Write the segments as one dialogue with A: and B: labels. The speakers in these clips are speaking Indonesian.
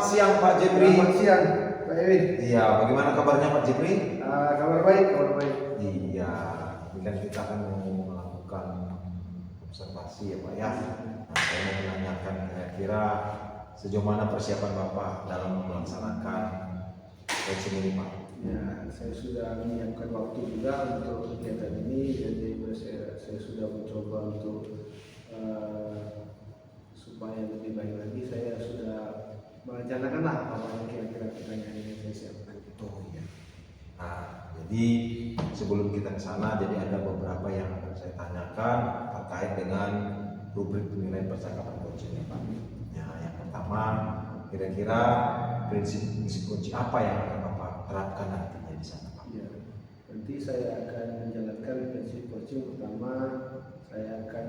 A: siang Pak Jepri.
B: Selamat siang Pak Ewin.
A: Iya, bagaimana kabarnya Pak Jepri?
B: Kabar baik, kabar baik.
A: Iya, ini kan kita akan melakukan observasi ya Pak ya. Nah, saya mau menanyakan kira-kira sejauh mana persiapan Bapak dalam melaksanakan coaching ini Pak?
B: Ya, saya sudah menyiapkan waktu juga untuk kegiatan ini, jadi saya sudah mencoba untuk supaya lebih baik lagi. Saya sudah merencanakan lah apa yang kira-kira pertanyaan yang saya siapkan.
A: Oh iya. Nah, jadi sebelum kita ke sana, jadi ada beberapa yang akan saya tanyakan terkait dengan rubrik penilaian percakapan coaching ya Pak. Ya, yang pertama, kira-kira prinsip kunci apa yang akan Bapak terapkan nantinya di sana Pak?
B: Ya, nanti saya akan menjalankan prinsip coaching. Pertama, saya akan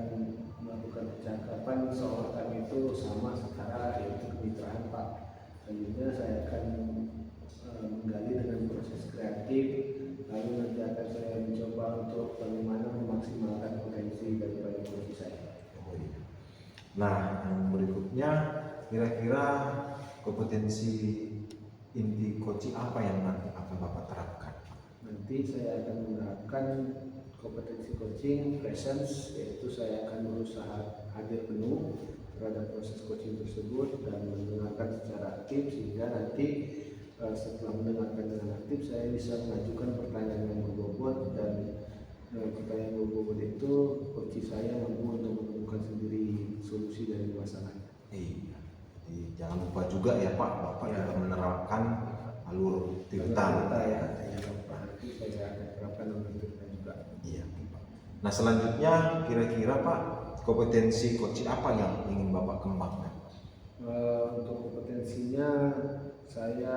B: melakukan percakapan seolah kami itu sama setara, yaitu kemitraan Pak. Selanjutnya saya akan menggali dengan proses kreatif, lalu nanti akan saya mencoba untuk bagaimana memaksimalkan potensi daripada coaching saya.
A: Oh iya. Nah, yang berikutnya kira-kira kompetensi inti coaching apa yang nanti akan Bapak terapkan?
B: Nanti saya akan menerapkan kompetensi coaching presence, yaitu saya akan berusaha hadir penuh terhadap proses coaching tersebut dan mendengarkan secara aktif, sehingga nanti setelah mendengarkan dengan aktif saya bisa mengajukan pertanyaan yang berbobot, dan pertanyaan berbobot itu coaching saya mampu untuk menemukan sendiri solusi dari masalahnya.
A: Iya. Jadi jangan lupa juga ya Pak, Bapak
B: Ya.
A: juga menerapkan alur Tirta
B: Ya, nanti saya akan terapkan untuk Tirta juga.
A: Iya, Pak. Nah, selanjutnya kira-kira Pak, kompetensi coaching apa yang ingin Bapak kembangkan?
B: Untuk kompetensinya saya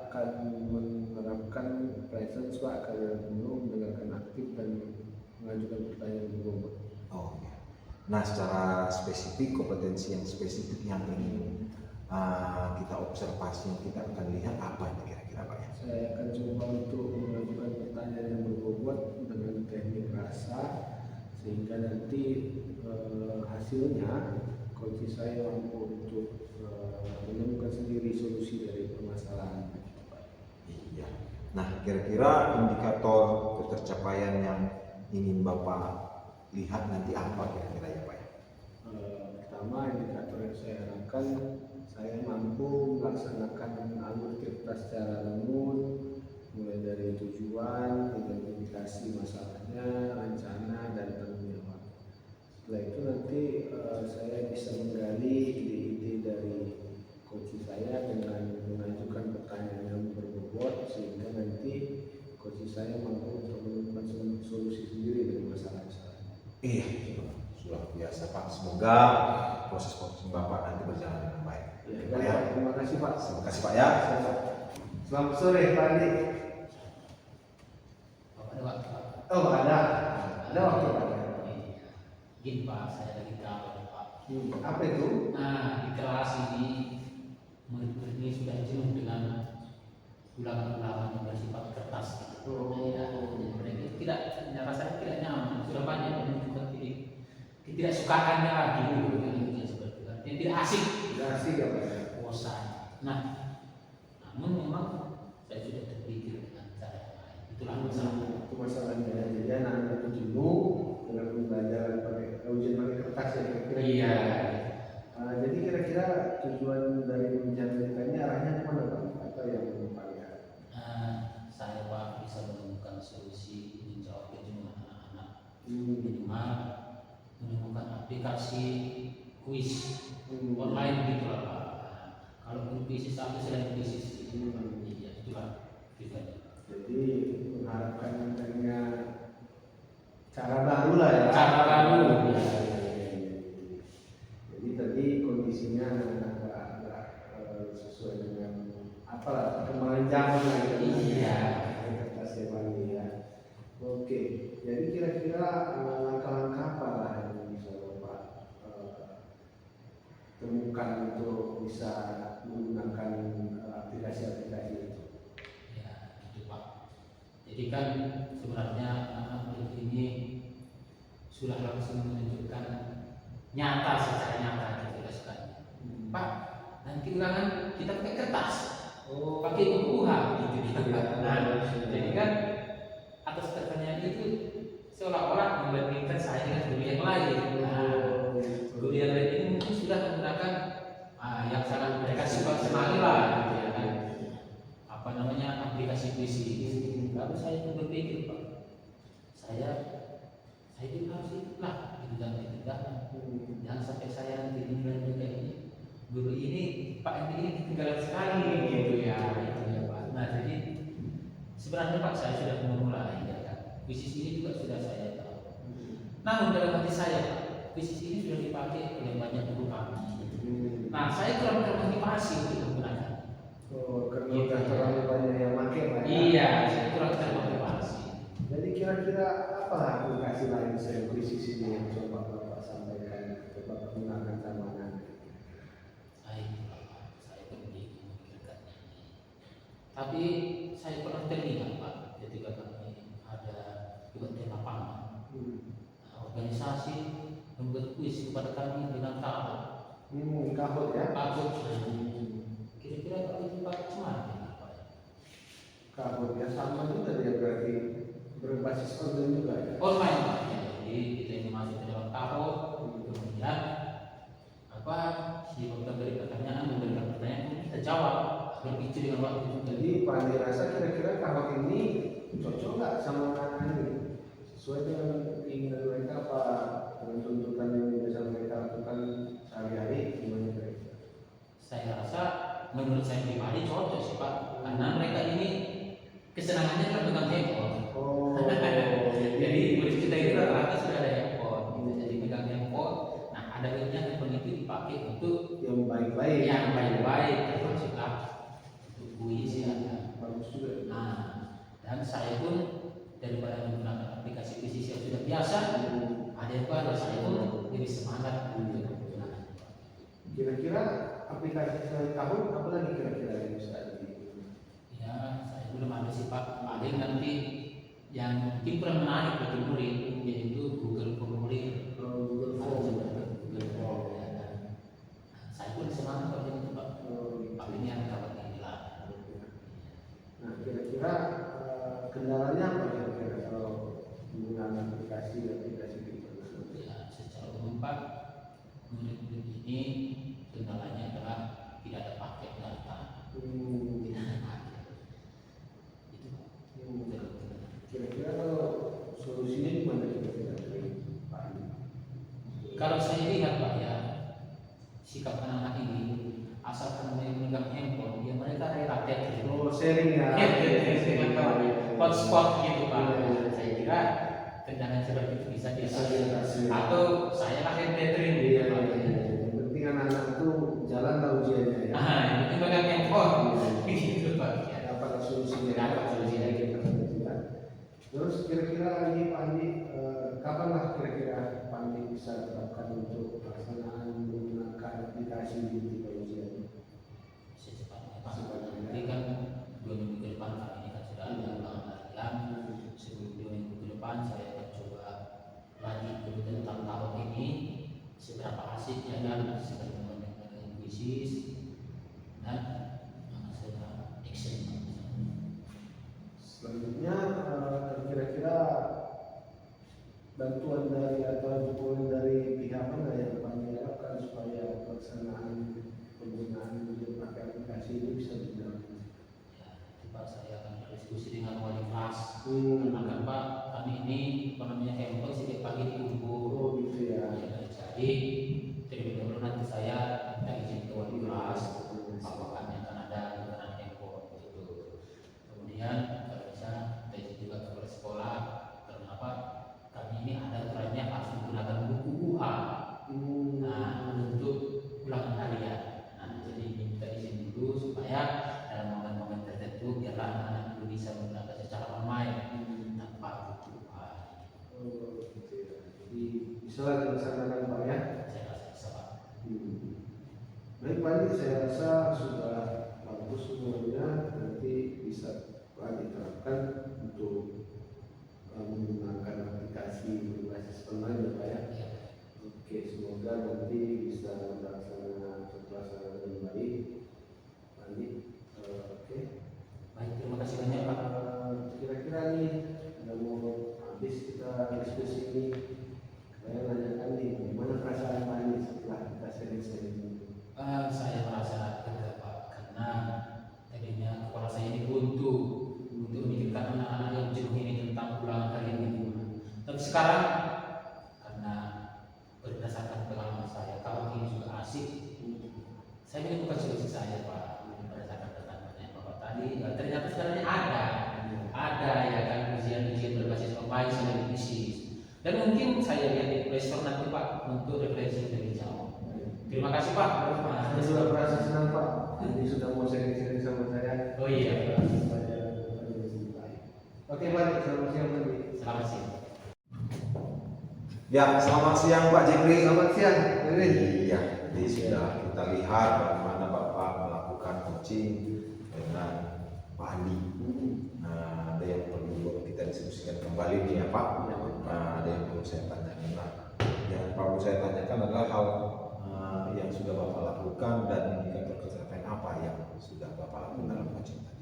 B: akan menerapkan presence Pak, karena penuh, mendengarkan aktif dan mengajukan pertanyaan berbobot.
A: Oh iya. Nah, secara spesifik kompetensi yang spesifik yang ingin kita observasi, yang kita akan lihat apa ini kira-kira Pak ya?
B: Saya akan coba untuk mengajukan pertanyaan yang berbobot dengan teknik rasa, sehingga nanti hasilnya coach saya mampu untuk menemukan sendiri solusi dari permasalahan.
A: Iya. Nah, kira-kira indikator ketercapaian yang ingin Bapak lihat nanti apa kira-kira ya Pak ya?
B: Pertama, indikator yang saya harapkan saya mampu melaksanakan alur Tirta secara lembut, mulai dari tujuan, identifikasi masalahnya, rencana, dan tanggung jawab. Setelah itu nanti saya bisa menggali ide-ide dari coach saya dengan mengajukan pertanyaan yang berbobot, sehingga nanti coach saya mampu untuk menemukan solusi sendiri dari masalah-masalah.
A: Iya, sudah biasa Pak. Semoga proses coaching Bapak nanti berjalan dengan baik.
B: Ya, terima kasih Pak.
A: Terima kasih Pak ya.
B: Selamat sore Pak Andi. Oh, ada waktu Pak.
C: Gini Pak, saya lagi tahu Pak.
B: Apa itu?
C: Nah, di kelas ini murid-murid ini sudah jenuh dengan ulangan-ulangan yang bersifat kertas. Ya, mereka tidak, rasanya tidak nyaman. Sudah banyak yang juga tidak sukakannya lagi. Seperti itu. Yang tidak asik.
B: Tidak asik ya Pak.
C: Bosan. Nah, namun memang saya sudah terpikir dengan cara yang lain. Itulah masalah.
B: Itu masalahnya. Jadi anak-anak itu jenuh dengan pembelajaran ujian pakai kertas ya kira-kira.
C: Iya.
B: Jadi kira-kira tujuan dari menjalankannya arahnya kemana Pak? Atau yang Pak lihat?
C: Saya Pak bisa menemukan solusi menjawab kejenuhan anak-anak. Minimal menemukan aplikasi kuis online gitu lah Pak. Kalau kuis satu selain kuis iya itulah tujuannya.
B: Jadi mengharapkan adanya cara baru lah ya.
C: Cara baru.
B: Jadi tadi kondisinya agak sesuai dengan apalah perkembangan zaman lah gitu.
C: Iya.
B: Kertas ya Pak ya. Oke. Jadi kira-kira langkah-langkah apa lah yang bisa Bapak temukan untuk bisa menggunakan aplikasi-aplikasi itu?
C: Ya, gitu Pak. Jadi kan sebenarnya murid ini sudah langsung menunjukkan nyata secara nyata dijelaskan. Pak, nanti ulangan kita pakai kertas,
B: Oh,
C: pakai buku gitu.
B: Iya.
C: Nah, jadi kan atas pertanyaan itu seolah-olah membandingkan saya dengan guru yang lain. Nah, guru yang lain ini mungkin sudah menggunakan yang sangat mereka senangi lah, gitu ya kan. Apa namanya, aplikasi puisi. Lalu saya pun berpikir, Pak, saya juga harus ikutlah gitu, jangan sampai saya nanti dinilai juga ini guru ini, Pak ini ketinggalan sekali gitu ya, gitu ya Pak. Nah, jadi sebenarnya Pak saya sudah memulai ya kan. Bisnis ini juga sudah saya tahu. Namun dalam hati saya, Pak, bisnis ini sudah dipakai oleh banyak guru kami. Nah, saya kurang termotivasi untuk menggunakan.
B: Oh, karena udah terlalu banyak yang pakai Pak.
C: Iya, saya kurang termotivasi.
B: Jadi kira-kira apa aplikasi lain selain bisnis ini yang coba Bapak sampaikan, coba gunakan sama anak?
C: Saya pergi memikirkannya. Tapi saya pernah teringat Pak, ketika kami ada buat tema pangan. Organisasi membuat kuis kepada kami dengan tahap.
B: Kahut ya?
C: Tahap. Kira-kira kalau itu Pak gimana Pak?
B: Kahut ya sama juga dia berarti berbasis online juga ya?
C: Online Pak. Jadi kita ini masuk ke dalam tahap, kemudian apa si memberi pertanyaan kita jawab berpikir dengan waktu juga.
B: Jadi Pak Andi rasa kira-kira kahut ini cocok nggak sama anak ini? Sesuai dengan keinginan mereka apa dengan tuntutan yang biasa mereka lakukan sehari-hari gimana kira-kira?
C: Saya rasa menurut saya pribadi cocok sih Pak, karena mereka ini kesenangannya kan pegang handphone.
B: Oh,
C: Jadi murid kita itu rata-rata sudah ada handphone, gitu. Jadi pegang handphone. Nah, ada baiknya handphone itu dipakai untuk
B: yang baik-baik.
C: yang baik-baik, termasuklah untuk kuis ya.
B: Bagus juga.
C: Nah, dan saya pun daripada menggunakan aplikasi bisnis yang sudah biasa, ada yang baru, saya pun lebih semangat untuk menggunakan.
B: Kira-kira aplikasi selain tahun apa lagi kira-kira yang bisa di?
C: Ya, saya belum ada sih Pak. Paling nanti yang mungkin kurang menarik bagi murid yaitu Google Formulir.
B: Google
C: Form.
B: Form.
C: Google Form. Ya, kan. Saya pun semangat kalau itu Pak. Paling yang dapat inilah.
B: Nah, kira-kira kendalanya apa kira-kira kalau menggunakan aplikasi itu?
C: Ya, secara umum Pak, murid-murid ini kendalanya adalah tidak ada paket data. Tidak ada paket. Itu Pak.
B: Kira-kira kalau solusinya gimana kira-kira Pak?
C: Kalau saya lihat Pak ya, sikap anak-anak ini asalkan mereka memegang handphone, ya mereka rela tethering.
B: Oh, sharing ya.
C: Hotspot gitu Pak. Saya kira kendala seperti itu bisa diatasi. Atau saya lah yang tethering gitu
B: Iya,
C: Pak.
B: yang penting anak-anak itu jalan lah ujiannya ya.
C: Yang penting megang handphone. Gitu Pak. Ya.
B: Dapat solusinya.
C: Dapat solusinya.
B: Terus kira-kira lagi Pak Andi, kapan lah kira-kira Pak Andi bisa terapkan untuk pelaksanaan menggunakan aplikasi di ujian?
C: Secepatnya Pak.
B: Secepatnya.
C: Nanti kan 2 minggu ke depan Pak ini kan sudah ada ulangan harian. Sebelum 2 minggu ke depan saya akan coba lagi dulu tentang tahun ini seberapa asiknya kan sebagai dengan bisnis dan masalah action.
B: Selanjutnya kira-kira bantuan dari atau dukungan dari pihak mana yang Pak Andi harapkan supaya pelaksanaan penggunaan ujian pakai aplikasi ini bisa berjalan?
C: Ya, itu Pak saya akan berdiskusi dengan wali kelas. Karena kan Pak kami ini ekonominya handphone setiap pagi dikumpul.
B: Oh gitu ya.
C: Ya, jadi terlebih dahulu nanti saya minta izin ke wali kelas apakah akan ada penggunaan handphone gitu. Kemudian kalau bisa kita izin juga kepada sekolah karena apa kami ini ada aturannya harus menggunakan buku UA. Nah untuk ulangan harian. Nah jadi minta izin dulu supaya dalam momen-momen tertentu biarlah anak-anak itu bisa menggunakan secara online tanpa buku UA.
B: Oh gitu ya. Jadi bisa dilaksanakan Pak ya.
C: Saya rasa bisa Pak.
B: Baik Pak Andi, saya rasa sudah bagus semuanya, nanti bisa Pak diterapkan untuk menggunakan aplikasi berbasis online ya Pak ya.
C: Ya.
B: Oke, semoga nanti bisa terlaksana dengan baik.
C: sekarang karena berdasarkan pengalaman saya, kalau ini juga asik, saya menemukan solusi saya Pak. Berdasarkan pertanyaan Bapak tadi, ternyata sebenarnya ada ya kan ujian-ujian berbasis pemain selain bisnis. Dan mungkin saya lihat di Play Store nanti Pak untuk referensi lebih jauh. Terima kasih Pak.
B: Saya sudah merasa senang Pak. Ini sudah mau sharing-sharing sama saya.
C: Oh iya.
B: Oke Pak, selamat siang Pak.
C: Selamat siang.
A: Ya, selamat siang Pak Jepri.
B: Selamat siang, Irin.
A: Iya, jadi sudah kita lihat bagaimana Bapak melakukan coaching dengan Pak Andi. Nah, ada yang perlu kita diskusikan kembali nih ya Pak. Nah, ada yang perlu saya tanyakan. Nah, yang perlu saya tanyakan adalah hal yang sudah Bapak lakukan dan indikator kesehatan apa yang sudah Bapak lakukan dalam coaching tadi.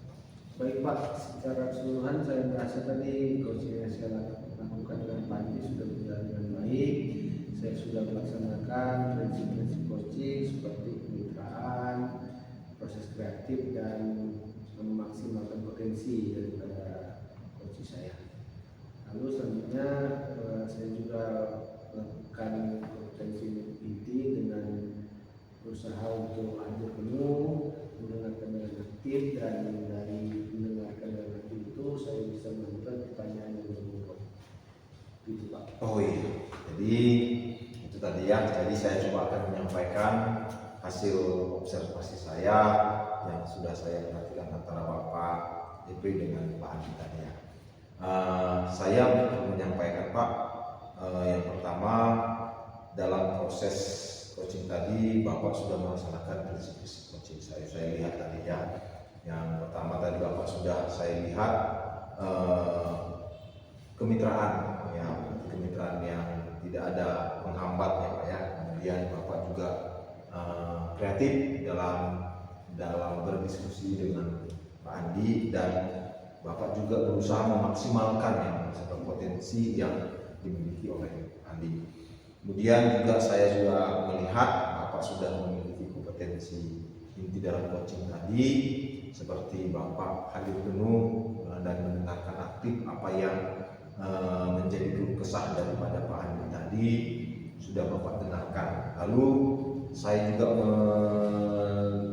B: Baik Pak, secara keseluruhan saya merasa tadi coaching yang saya lakukan dengan Pak Andi sudah berjalan dengan baik. Saya sudah melaksanakan prinsip-prinsip coaching seperti kemitraan, proses kreatif dan memaksimalkan potensi daripada coaching saya. Lalu selanjutnya saya juga melakukan kompetensi inti dengan berusaha untuk hadir penuh, mendengarkan dengan aktif, dan dari mendengarkan dengan aktif itu saya bisa melakukan pertanyaan yang berbobot. Gitu Pak.
A: Oh iya, jadi itu tadi ya. Jadi saya coba akan menyampaikan hasil observasi saya yang sudah saya perhatikan antara Bapak Jepri dengan Pak Andi tadi ya. Saya menyampaikan Pak, yang pertama dalam proses coaching tadi Bapak sudah melaksanakan prinsip-prinsip coaching saya lihat tadi ya. Yang pertama tadi Bapak sudah saya lihat kemitraan ya, kemitraan yang tidak ada penghambat ya Pak ya. Kemudian Bapak juga kreatif dalam berdiskusi dengan Pak Andi, dan Bapak juga berusaha memaksimalkan yang potensi yang dimiliki oleh Andi. Kemudian juga saya juga melihat Bapak sudah memiliki kompetensi inti dalam coaching tadi, seperti Bapak hadir penuh dan mendengarkan aktif apa yang menjadi keluh kesah daripada Pak Andi tadi sudah Bapak dengarkan. Lalu saya juga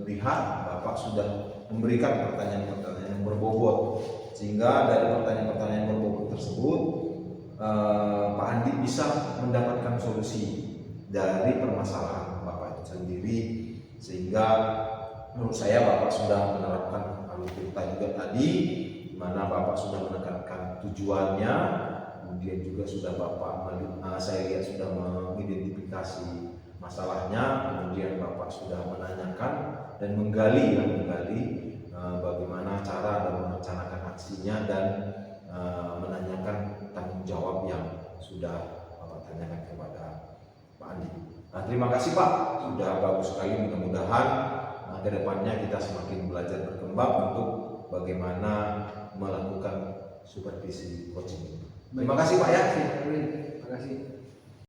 A: melihat Bapak sudah memberikan pertanyaan-pertanyaan yang berbobot, sehingga dari pertanyaan-pertanyaan berbobot tersebut Pak Andi bisa mendapatkan solusi dari permasalahan Bapak itu sendiri, sehingga menurut saya Bapak sudah menerapkan alur-alur juga tadi, di mana Bapak sudah menekankan tujuannya, kemudian juga sudah Bapak saya lihat sudah mengidentifikasi masalahnya, kemudian Bapak sudah menanyakan dan menggali bagaimana cara dan merencanakan aksinya, dan menanyakan tanggung jawab yang sudah Bapak tanyakan kepada Pak Andi. Nah, terima kasih Pak, sudah bagus sekali. Mudah-mudahan ke depannya kita semakin belajar berkembang untuk bagaimana melakukan supervisi coaching. Terima kasih Pak ya.
B: Terima kasih.